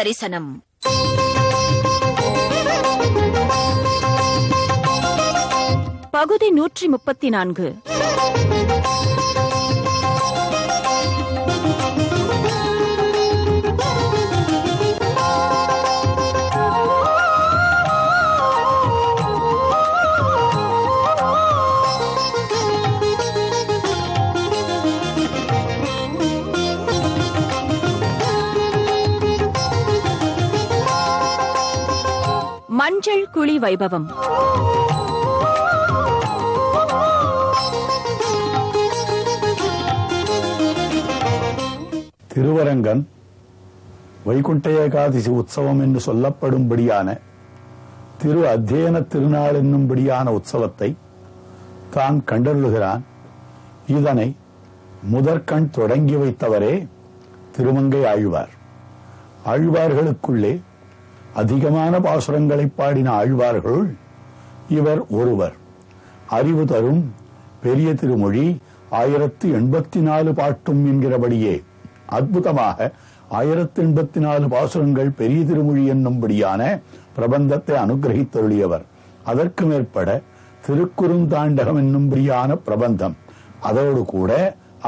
தரிசனம். பகுதி 134. மஞ்சள் குழி வைபவம். திருவரங்கன் வைகுண்ட ஏகாதசி உற்சவம் என்று சொல்லப்படும்படியான திரு அத்தியன திருநாள் என்னும்படியான உற்சவத்தை தான் கண்டருளுகிறான். இதனை முதற்கண் தொடங்கி வைத்தவரே திருமங்கை ஆழ்வார். ஆழ்வார்களுக்குள்ளே அதிகமான பாசுரங்களை பாடின ஆழ்வார்களுள் இவர் ஒருவர். அறிவு தரும் பெரிய திருமொழி 1084 பாட்டும் என்கிறபடியே அற்புதமாக 1084 பாசுரங்கள் பெரிய திருமொழி என்னும்படியான பிரபந்தத்தை அனுகிரகித்தருளியவர். அதற்கு மேற்பட திருக்குறுந்தாண்டகம் என்னும்படியான பிரபந்தம், அதோடு கூட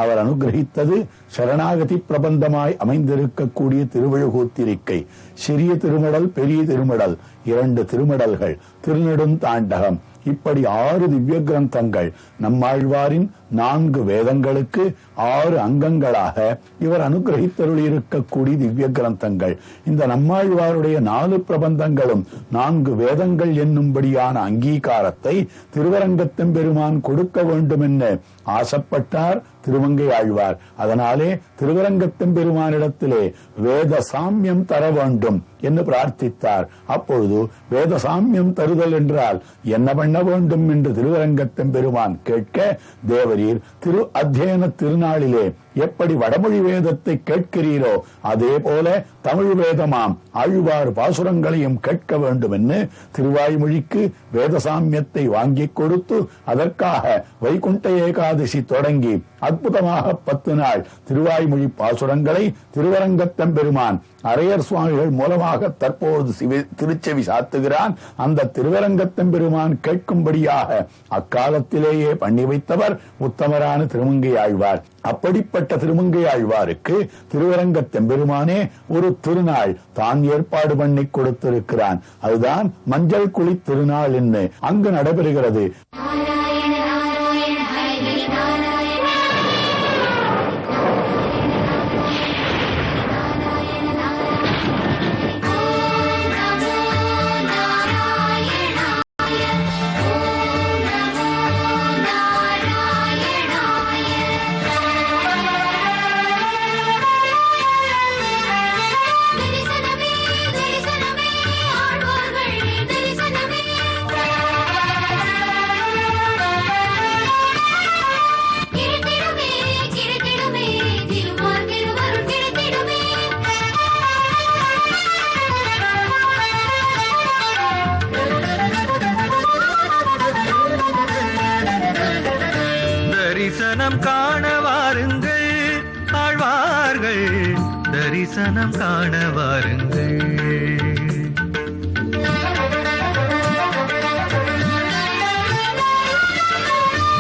அவர் அனுகிரகித்தது சரணாகதி பிரபந்தமாய் அமைந்திருக்கக்கூடிய திருவழுகூத்திரிக்கை, சிறிய திருமடல், பெரிய திருமடல், 2 திருமடல்கள், திருநெடுந்தாண்டகம், இப்படி 6 திவ்ய கிரந்தங்கள், நம்மாழ்வாரின் 4 வேதங்களுக்கு 6 அங்கங்களாக இவர் அனுகிரகித்தருளியிருக்கக்கூடிய திவ்ய கிரந்தங்கள். இந்த நம்மாழ்வாருடைய 4 பிரபந்தங்களும் 4 வேதங்கள் என்னும்படியான அங்கீகாரத்தை திருவரங்கத்தெம்பெருமான் கொடுக்க வேண்டும் என்று ஆசைப்பட்டார் திருமங்கை ஆழ்வார். அதனாலே திருவரங்கத்தெம்பெருமானிடத்திலே வேத சாமியம் தர வேண்டும் என்று பிரார்த்தித்தார். அப்பொழுது வேத சாமியம் தருதல் என்றால் என்ன பண்ண வேண்டும் என்று திருவரங்கத்தெம்பெருமான் கேட்க, தேவரீர் திரு அத்தியன திருநாளிலே எப்படி வடமொழி வேதத்தை கேட்கிறீரோ அதே போல தமிழ் வேதமாம் ஆழ்வார் பாசுரங்களையும் கேட்க வேண்டும் என்று திருவாய்மொழிக்கு வேதசாமியத்தை வாங்கி கொடுத்து, அதற்காக வைகுண்ட ஏகாதசி தொடங்கி அற்புதமாக 10 நாள் திருவாய்மொழி பாசுரங்களை திருவரங்கத்தெம்பெருமான் அரையர் சுவாமிகள் மூலமாக தற்போது திருச்செவி சாத்துகிறான். அந்த திருவரங்கத்தெம்பெருமான் கேட்கும்படியாக அக்காலத்திலேயே பண்ணி வைத்தவர் உத்தமரான திருமங்கை ஆழ்வார். அப்படிப்பட்ட திருமங்கை ஆழ்வாருக்கு திருவரங்கத்தெம்பெருமானே ஒரு திருநாள் தான் ஏற்பாடு பண்ணி கொடுத்திருக்கிறான். அதுதான் மஞ்சள் குழி திருநாள் என்று அங்கு நடைபெறுகிறது. தரிசனம் காண வாருங்கள் ஆழ்வார்கள், தரிசனம் காண வாருங்கள்.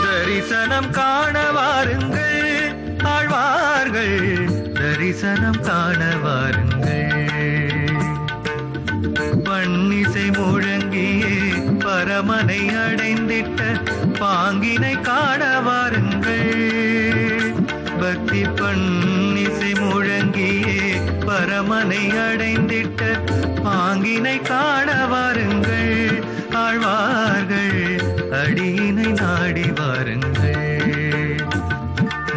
தரிசனம் காண வாருங்கள் ஆழ்வார்கள், தரிசனம் காண வாருங்கள். பன்னிசை முழங்கியே பரமனை அடைந்திட்ட பாங்கினை காண வாருங்கள். பக்தி பன்னிசை முழங்கியே பரமனை அடைந்திட்ட பாங்கினை காண வாருங்கள். ஆழ்வார்கள் அடியினை நாடி வாருங்கள்.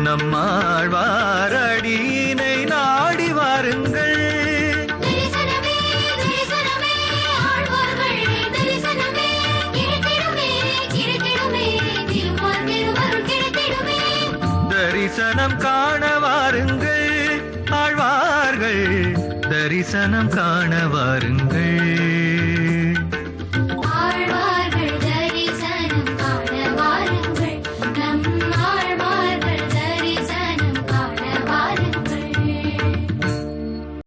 நம்மாழ்வார் அடியினை நாடி வாருங்கள். தரிசனம் காண வாருங்கள் ஆழ்வார்கள், தரிசனம் காண வாருங்கள்.